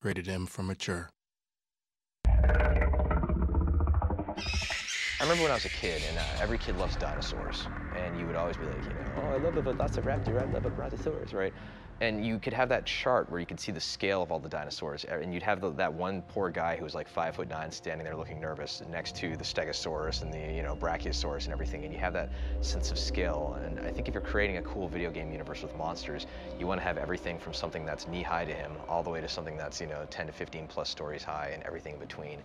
Rated M for mature. I remember when I was a kid, and every kid loves dinosaurs, and you would always be like, oh, I love a velociraptor, I love a brontosaurus, right? And you could have that chart where you could see the scale of all the dinosaurs, and you'd have that one poor guy who was like 5'9", standing there looking nervous next to the Stegosaurus and the Brachiosaurus and everything, and you have that sense of scale. And I think if you're creating a cool video game universe with monsters, you want to have everything from something that's knee-high to him all the way to something that's 10 to 15 plus stories high and everything in between.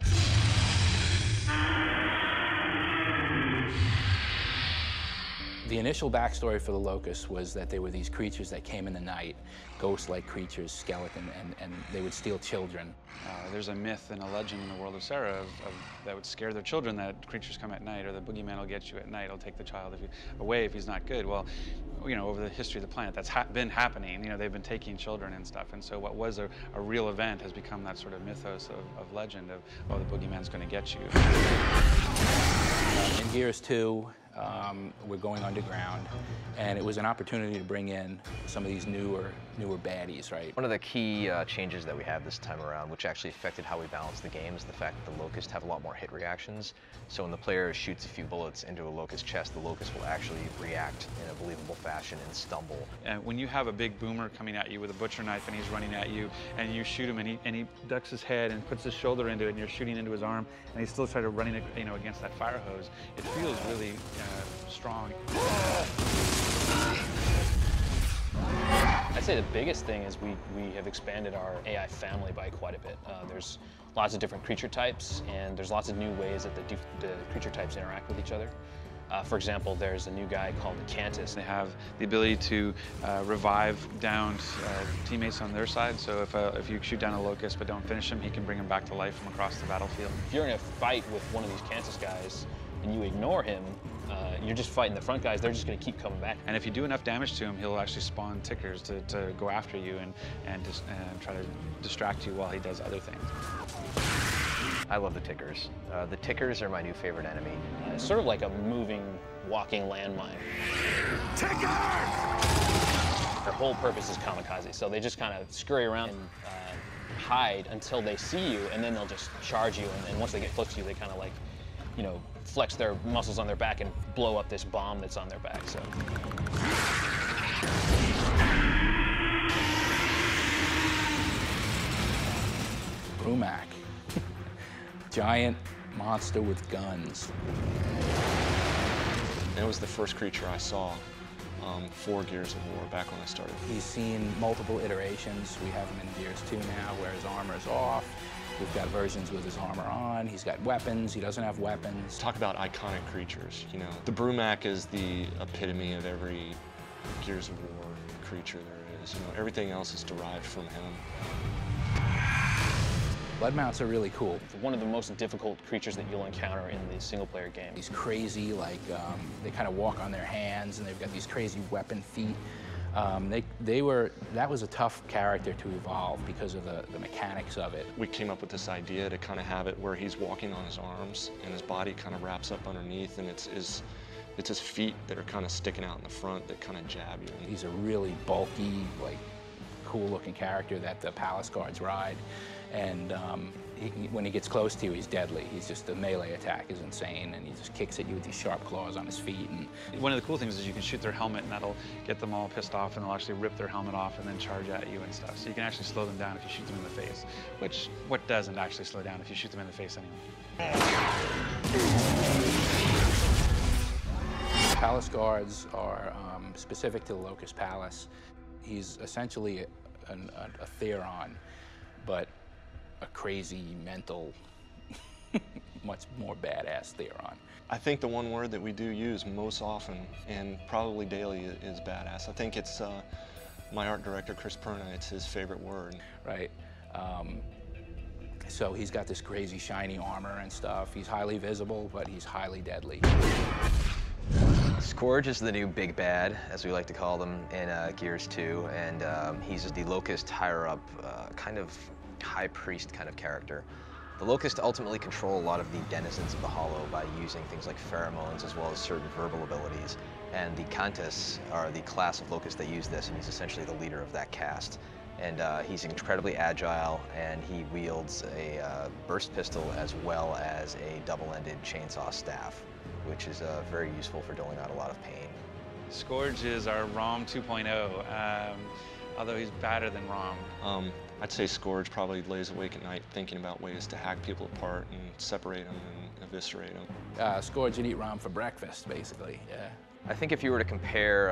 The initial backstory for the Locusts was that they were these creatures that came in the night, ghost-like creatures, skeleton, and they would steal children. There's a myth and a legend in the world of Sarah that would scare their children, that creatures come at night, or the boogeyman will get you at night, he'll take the child away if he's not good. Well, over the history of the planet, that's been happening. They've been taking children and stuff, and so what was a real event has become that sort of mythos of legend of, oh, the boogeyman's going to get you. In Gears 2, we're going underground, and it was an opportunity to bring in some of these newer baddies, right? One of the key changes that we have this time around, which actually affected how we balance the game, is the fact that the Locusts have a lot more hit reactions. So when the player shoots a few bullets into a Locust chest, the Locust will actually react in a believable fashion and stumble. And when you have a big boomer coming at you with a butcher knife and he's running at you, and you shoot him and he ducks his head and puts his shoulder into it, and you're shooting into his arm, and he's still trying to running against that fire hose, it feels really strong. I'd say the biggest thing is we have expanded our AI family by quite a bit. There's lots of different creature types, and there's lots of new ways that the creature types interact with each other. For example, there's a new guy called the Cantus. They have the ability to revive downed teammates on their side. So if you shoot down a Locust but don't finish him, he can bring him back to life from across the battlefield. If you're in a fight with one of these Cantus guys and you ignore him, you're just fighting the front guys, they're just going to keep coming back. And if you do enough damage to him, he'll actually spawn tickers to go after you and try to distract you while he does other things. I love the Tickers. The Tickers are my new favorite enemy. It's sort of like a moving, walking landmine. Tickers! Their whole purpose is kamikaze, so they just kind of scurry around and hide until they see you, and then they'll just charge you, and once they get close to you, they kind of like, flex their muscles on their back and blow up this bomb that's on their back, so. Brumak. Giant monster with guns. It was the first creature I saw for Gears of War back when I started. He's seen multiple iterations. We have him in Gears 2 now, where his armor's off. We've got versions with his armor on. He's got weapons. He doesn't have weapons. Talk about iconic creatures. The Brumak is the epitome of every Gears of War creature there is. Everything else is derived from him. Bloodmounts are really cool. One of the most difficult creatures that you'll encounter in the single-player game. He's crazy, they kind of walk on their hands, and they've got these crazy weapon feet. That was a tough character to evolve because of the mechanics of it. We came up with this idea to kind of have it where he's walking on his arms, and his body kind of wraps up underneath, and it's his feet that are kind of sticking out in the front that kind of jab you. He's a really bulky, cool-looking character that the palace guards ride. And when he gets close to you, he's deadly. The melee attack is insane, and he just kicks at you with these sharp claws on his feet. And one of the cool things is you can shoot their helmet, and that'll get them all pissed off, and they'll actually rip their helmet off and then charge at you and stuff. So you can actually slow them down if you shoot them in the face, which what doesn't actually slow down if you shoot them in the face anyway. Palace guards are specific to the Locust Palace. He's essentially a Theron, but a crazy, mental, much more badass Theron. I think the one word that we do use most often, and probably daily, is badass. I think it's my art director, Chris Perna, it's his favorite word. Right. So he's got this crazy, shiny armor and stuff. He's highly visible, but he's highly deadly. Scourge is the new big bad, as we like to call them, in Gears 2, and he's the Locust higher-up, kind of high priest kind of character. The Locust ultimately control a lot of the denizens of the Hollow by using things like pheromones as well as certain verbal abilities, and the Cantus are the class of Locust that use this, and he's essentially the leader of that caste. And he's incredibly agile, and he wields a burst pistol as well as a double-ended chainsaw staff, which is very useful for doling out a lot of pain. Scourge is our Rom 2.0, although he's badder than Rom. I'd say Scourge probably lays awake at night thinking about ways to hack people apart and separate them and eviscerate them. Scourge would eat Rom for breakfast, basically, yeah. I think if you were to compare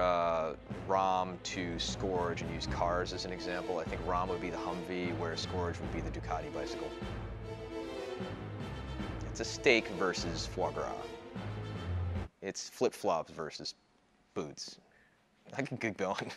Rom to Scourge and use cars as an example, I think Rom would be the Humvee, where Scourge would be the Ducati bicycle. It's a steak versus foie gras. It's flip-flops versus boots. I can keep going.